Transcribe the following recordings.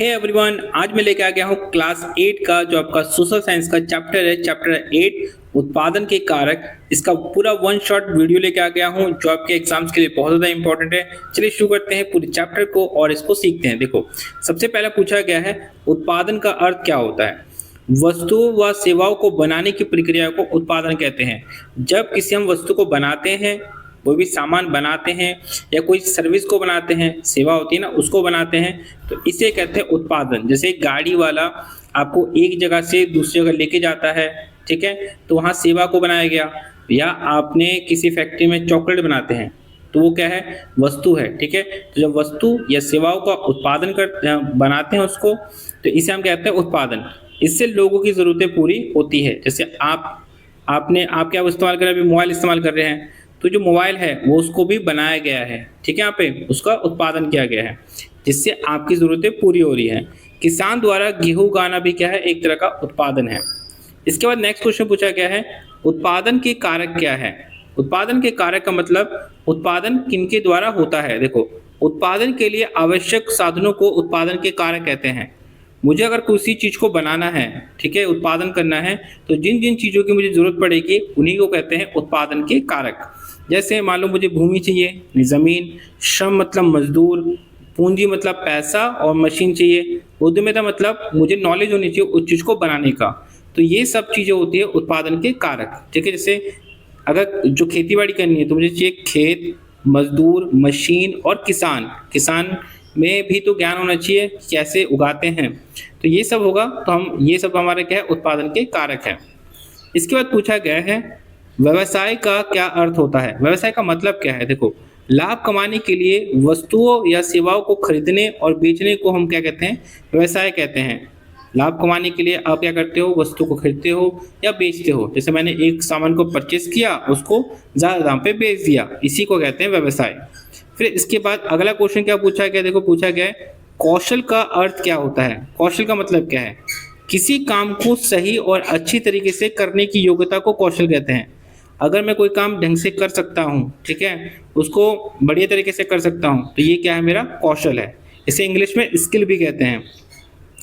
Hey everyone, आज मैं लेके आ गया हूँ क्लास 8 का जो आपका सोशल साइंस का चैप्टर है, चैप्टर 8 उत्पादन के कारक। इसका पूरा वन शॉट वीडियो लेके आ गया हूँ जो आपके एग्जाम्स के लिए बहुत ज़्यादा इंपॉर्टेंट है। चलिए शुरू करते हैं पूरे चैप्टर को और इसको सीखते हैं। देखो, सबसे पहला पूछा गया है उत्पादन का अर्थ क्या होता है। वस्तुओं व सेवाओं को बनाने की प्रक्रिया को उत्पादन कहते हैं। जब किसी हम वस्तु को बनाते हैं, कोई भी सामान बनाते हैं या कोई सर्विस को बनाते हैं, सेवा होती है ना, उसको बनाते हैं, तो इसे कहते हैं उत्पादन। जैसे गाड़ी वाला आपको एक जगह से दूसरी जगह लेके जाता है, ठीक है, तो वहाँ सेवा को बनाया गया। या आपने किसी फैक्ट्री में चॉकलेट बनाते हैं तो वो क्या है, वस्तु है, ठीक है। तो जब वस्तु या सेवाओं का उत्पादन बनाते हैं उसको, तो इसे हम कहते हैं उत्पादन। इससे लोगों की ज़रूरतें पूरी होती है। जैसे आप क्या इस्तेमाल कर रहे हैं, अभी मोबाइल इस्तेमाल कर रहे हैं, तो जो मोबाइल है वो उसको भी बनाया गया है, ठीक है, यहाँ पे उसका उत्पादन किया गया है जिससे आपकी ज़रूरतें पूरी हो रही हैं। किसान द्वारा गेहूं उगाना भी क्या है, एक तरह का उत्पादन है। इसके बाद नेक्स्ट क्वेश्चन पूछा गया है उत्पादन के कारक क्या है। उत्पादन के कारक का मतलब उत्पादन किनके द्वारा होता है। देखो, उत्पादन के लिए आवश्यक साधनों को उत्पादन के कारक कहते हैं। मुझे अगर किसी चीज़ को बनाना है, ठीक है, उत्पादन करना है, तो जिन जिन चीज़ों की मुझे ज़रूरत पड़ेगी उन्हीं को कहते हैं उत्पादन के कारक। जैसे मान लो मुझे भूमि चाहिए, ज़मीन, श्रम मतलब मजदूर, पूंजी मतलब पैसा, और मशीन चाहिए, उद्यमिता मतलब मुझे नॉलेज होनी चाहिए उस चीज़ को बनाने का। तो ये सब चीज़ें होती है उत्पादन के कारक, ठीक है। जैसे अगर जो खेती बाड़ी करनी है तो मुझे चाहिए खेत, मजदूर, मशीन और किसान में भी तो ज्ञान होना चाहिए कैसे उगाते हैं। तो ये सब होगा, तो ये सब हमारे क्या है, उत्पादन के कारक है। इसके बाद पूछा गया है व्यवसाय का क्या अर्थ होता है। व्यवसाय का मतलब क्या है। देखो, लाभ कमाने के लिए वस्तुओं या सेवाओं को खरीदने और बेचने को हम क्या कहते हैं, व्यवसाय कहते हैं। लाभ कमाने के लिए आप क्या करते हो, वस्तु को खरीदते हो या बेचते हो। जैसे मैंने एक सामान को परचेस किया, उसको ज़्यादा दाम पे बेच दिया, इसी को कहते हैं व्यवसाय। फिर इसके बाद अगला क्वेश्चन क्या पूछा गया, देखो पूछा गया है कौशल का अर्थ क्या होता है। कौशल का मतलब क्या है, किसी काम को सही और अच्छी तरीके से करने की योग्यता को कौशल कहते हैं। अगर मैं कोई काम ढंग से कर सकता हूँ, ठीक है, उसको बढ़िया तरीके से कर सकता हूँ, तो ये क्या है, मेरा कौशल है। इसे इंग्लिश में स्किल भी कहते हैं।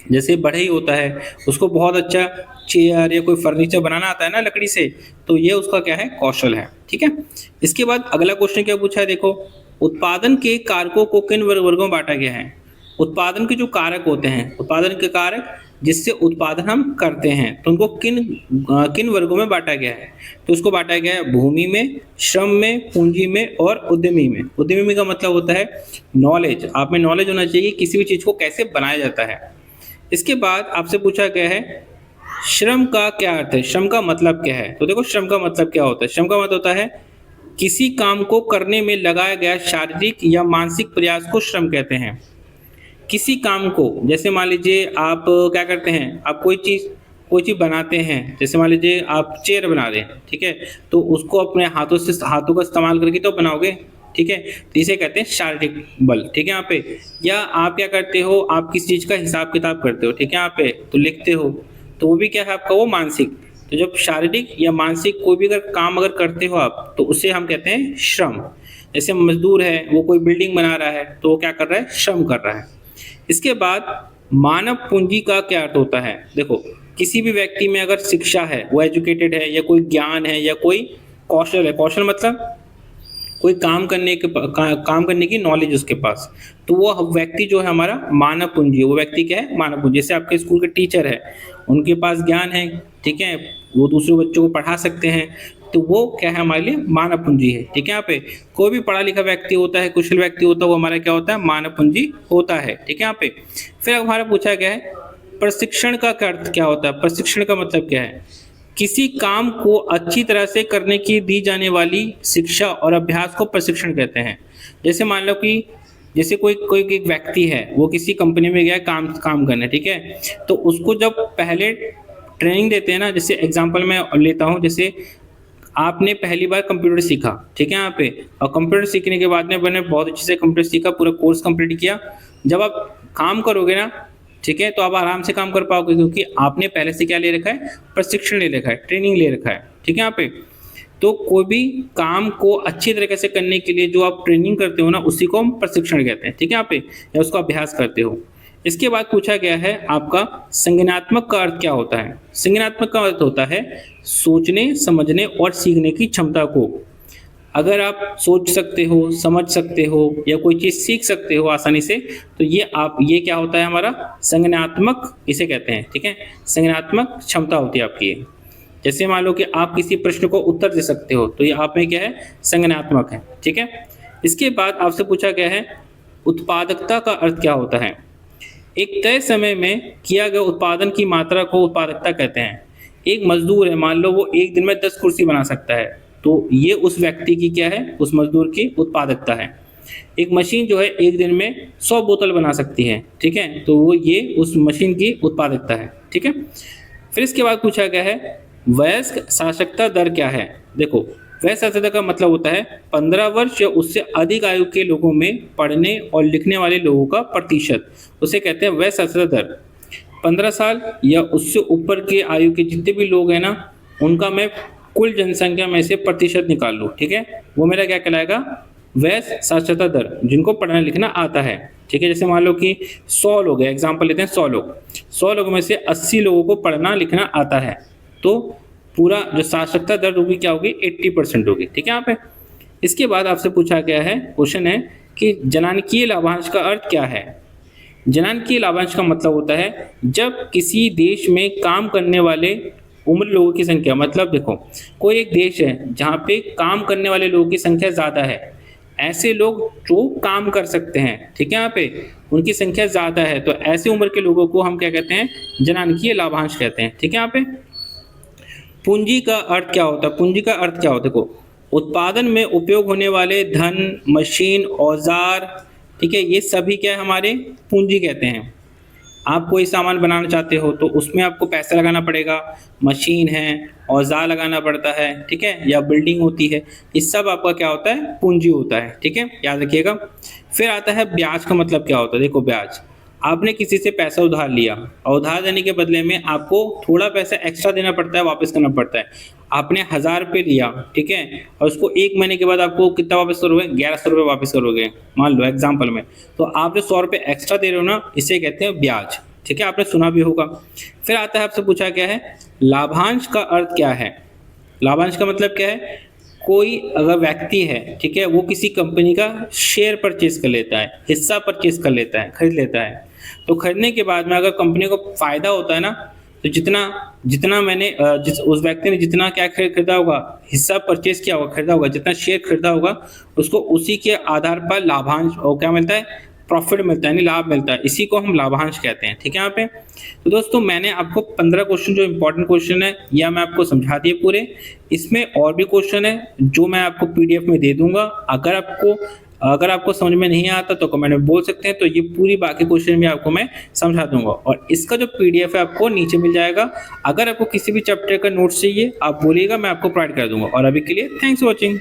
जैसे बढ़ई होता है, उसको बहुत अच्छा चेयर या कोई फर्नीचर बनाना आता है ना लकड़ी से, तो ये उसका क्या है, कौशल है, ठीक है। इसके बाद अगला क्वेश्चन क्या पूछा है, देखो उत्पादन के कारकों को किन वर्गों में बांटा गया है। उत्पादन के जो कारक होते हैं, उत्पादन के कारक जिससे उत्पादन हम करते हैं, तो उनको किन वर्गों में बांटा गया है। तो उसको बांटा गया है भूमि में, श्रम में, पूंजी में और उद्यमी में। उद्यमी का मतलब होता है नॉलेज। आप में नॉलेज होना चाहिए किसी भी चीज़ को कैसे बनाया जाता है। इसके बाद आपसे पूछा गया है श्रम का क्या अर्थ है, श्रम का मतलब क्या है। तो देखो, श्रम का मतलब क्या होता है। श्रम का मतलब होता है किसी काम को करने में लगाया गया शारीरिक या मानसिक प्रयास को श्रम कहते हैं। किसी काम को, जैसे मान लीजिए आप क्या करते हैं, आप कोई चीज़ बनाते हैं, जैसे मान लीजिए आप चेयर बना रहे हैं, ठीक है, तो उसको अपने हाथों का इस्तेमाल करके तो बनाओगे, ठीक है, तो इसे कहते हैं शारीरिक बल, ठीक है यहाँ पे। या आप क्या करते हो, आप किसी चीज़ का हिसाब किताब करते हो, ठीक है, यहाँ पे तो लिखते हो, तो वो भी क्या है आपका, वो मानसिक। तो जब शारीरिक या मानसिक कोई भी अगर काम अगर करते हो आप, तो उसे हम कहते हैं श्रम। जैसे मजदूर है, वो कोई बिल्डिंग बना रहा है, तो वो क्या कर रहा है, श्रम कर रहा है। इसके बाद मानव पूंजी का क्या अर्थ होता है। देखो, किसी भी व्यक्ति में अगर शिक्षा है, वो एजुकेटेड है, या कोई ज्ञान है, या कोई कौशल है, कौशल मतलब कोई काम करने की नॉलेज उसके पास, तो वो व्यक्ति जो है हमारा मानव पूंजी है। वो व्यक्ति क्या है, मानव पूंजी। जैसे आपके स्कूल के टीचर है, उनके पास ज्ञान है, ठीक है, वो दूसरे बच्चों को पढ़ा सकते हैं, तो वो क्या है, हमारे लिए मानव पूंजी है, ठीक है। यहाँ पे कोई भी पढ़ा लिखा व्यक्ति होता है, कुशल व्यक्ति होता है, वो हमारा क्या होता है, मानव पूंजी होता है, ठीक है यहाँ पे। फिर हमारा पूछा गया है प्रशिक्षण का अर्थ क्या होता है। प्रशिक्षण का मतलब क्या है, किसी काम को अच्छी तरह से करने की दी जाने वाली शिक्षा और अभ्यास को प्रशिक्षण कहते हैं। जैसे मान लो कि जैसे कोई एक व्यक्ति है, वो किसी कंपनी में गया काम करने, ठीक है, तो उसको जब पहले ट्रेनिंग देते हैं ना, जैसे एग्जांपल मैं लेता हूँ, जैसे आपने पहली बार कंप्यूटर सीखा, ठीक है यहाँ पे, और कंप्यूटर सीखने के बाद में मैंने बहुत अच्छे से कंप्यूटर सीखा, पूरा कोर्स कंप्लीट किया। जब आप काम करोगे ना, ठीक है, तो आप आराम से काम कर पाओगे, क्योंकि आपने पहले से क्या ले रखा है, प्रशिक्षण ले रखा है, ट्रेनिंग ले रखा है, ठीक है यहाँ पे। तो कोई भी काम को अच्छी तरीके से करने के लिए जो आप ट्रेनिंग करते हो ना, उसी को हम प्रशिक्षण कहते हैं, ठीक है यहाँ पे, या उसका अभ्यास करते हो। इसके बाद पूछा गया है आपका संज्ञानात्मक का अर्थ क्या होता है। संज्ञानात्मक का अर्थ होता है सोचने, समझने और सीखने की क्षमता को। अगर आप सोच सकते हो, समझ सकते हो या कोई चीज़ सीख सकते हो आसानी से, तो ये क्या होता है हमारा संज्ञानात्मक, इसे कहते हैं। ठीक है, संज्ञानात्मक क्षमता होती है आपकी। जैसे मान लो कि आप किसी प्रश्न को उत्तर दे सकते हो, तो ये आप में क्या है, संज्ञानात्मक है। ठीक है, इसके बाद आपसे पूछा गया है उत्पादकता का अर्थ क्या होता है। एक तय समय में किया गया उत्पादन की मात्रा को उत्पादकता कहते हैं। एक मजदूर है, मान लो वो एक दिन में 10 कुर्सी बना सकता है, तो ये उस व्यक्ति की क्या है, उस मजदूर की उत्पादकता है। एक मशीन जो है एक दिन में 100 बोतल बना सकती है। ठीक है, तो वो ये उस मशीन की उत्पादकता है। ठीक है, फिर इसके बाद पूछा गया है वयस्क साक्षरता दर क्या है। देखो, वयस्क साक्षरता का मतलब होता है 15 वर्ष या उससे अधिक आयु के लोगों में पढ़ने और लिखने वाले लोगों का प्रतिशत, उसे कहते हैं वयस्क साक्षरता दर। 15 साल या उससे ऊपर के आयु के जितने भी लोग हैं ना, उनका मैं कुल जनसंख्या में से प्रतिशत निकाल लूँ। ठीक है, वो मेरा क्या कहलाएगा, वयस्क साक्षरता दर, जिनको पढ़ना लिखना आता है। ठीक है, जैसे मान लो कि 100 लोग हैं, एग्जाम्पल लेते हैं 100 लोगों में से 80 लोगों को पढ़ना लिखना आता है, तो पूरा जो साक्षरता दर होगी क्या होगी, 80% होगी। ठीक है, यहाँ पे इसके बाद आपसे पूछा गया है, क्वेश्चन है कि जनानकीय लाभांश का अर्थ क्या है। जनानकीय लाभांश का मतलब होता है जब किसी देश में काम करने वाले उम्र लोगों की संख्या, मतलब देखो कोई एक देश है जहाँ पे काम करने वाले लोगों की संख्या ज़्यादा है, ऐसे लोग जो काम कर सकते हैं, ठीक है, यहाँ पे उनकी संख्या ज़्यादा है, तो ऐसी उम्र के लोगों को हम क्या कहते हैं, जनानकीय लाभांश कहते हैं। ठीक है, यहाँ पे पूंजी का अर्थ क्या होता है। पूंजी का अर्थ क्या होता है, देखो उत्पादन में उपयोग होने वाले धन, मशीन, औजार, ठीक है, ये सभी क्या है, हमारे पूंजी कहते हैं। आप कोई सामान बनाना चाहते हो तो उसमें आपको पैसा लगाना पड़ेगा, मशीन है, औजार लगाना पड़ता है, ठीक है, या बिल्डिंग होती है, ये सब आपका क्या होता है, पूंजी होता है। ठीक है, याद रखिएगा। फिर आता है ब्याज का मतलब क्या होता है। देखो ब्याज, आपने किसी से पैसा उधार लिया और उधार देने के बदले में आपको थोड़ा पैसा एक्स्ट्रा देना पड़ता है, वापस करना पड़ता है। आपने 1000 रुपये लिया, ठीक है, और उसको 1 महीने के बाद आपको कितना वापस करोगे, 1100 रुपये वापस करोगे, मान लो एग्जाम्पल में, तो आप जो 100 रुपये एक्स्ट्रा दे रहे हो ना, इसे कहते हैं ब्याज। ठीक है, आपने सुना भी होगा। फिर आता है, आपसे पूछा गया है लाभांश का अर्थ क्या है। लाभांश का मतलब क्या है, कोई अगर व्यक्ति है, ठीक है, वो किसी कंपनी का शेयर परचेज कर लेता है, हिस्सा परचेज कर लेता है, खरीद लेता है, तो खरीदने के बाद में अगर कंपनी को फायदा होता है ना, तो जितना मैंने उस व्यक्ति ने जितना क्या खरीदा होगा, हिस्सा परचेज किया होगा, खरीदा होगा, जितना शेयर खरीदा होगा, उसको उसी के आधार पर लाभांश और क्या मिलता है, प्रॉफिट मिलता है, यानी लाभ मिलता है। इसी को हम लाभांश कहते हैं। ठीक है, यहाँ पे तो दोस्तों मैंने आपको 15 क्वेश्चन जो इंपॉर्टेंट क्वेश्चन है या मैं आपको समझा दिए पूरे। इसमें और भी क्वेश्चन है जो मैं आपको पीडीएफ में दे दूंगा। अगर आपको समझ में नहीं आता तो कमेंट में बोल सकते हैं, तो ये पूरी बाकी क्वेश्चन भी आपको मैं समझा दूंगा। और इसका जो पीडीएफ है आपको नीचे मिल जाएगा। अगर आपको किसी भी चैप्टर का नोट्स चाहिए आप बोलिएगा, मैं आपको प्रोवाइड कर दूंगा। और अभी के लिए थैंक्स फॉर वॉचिंग।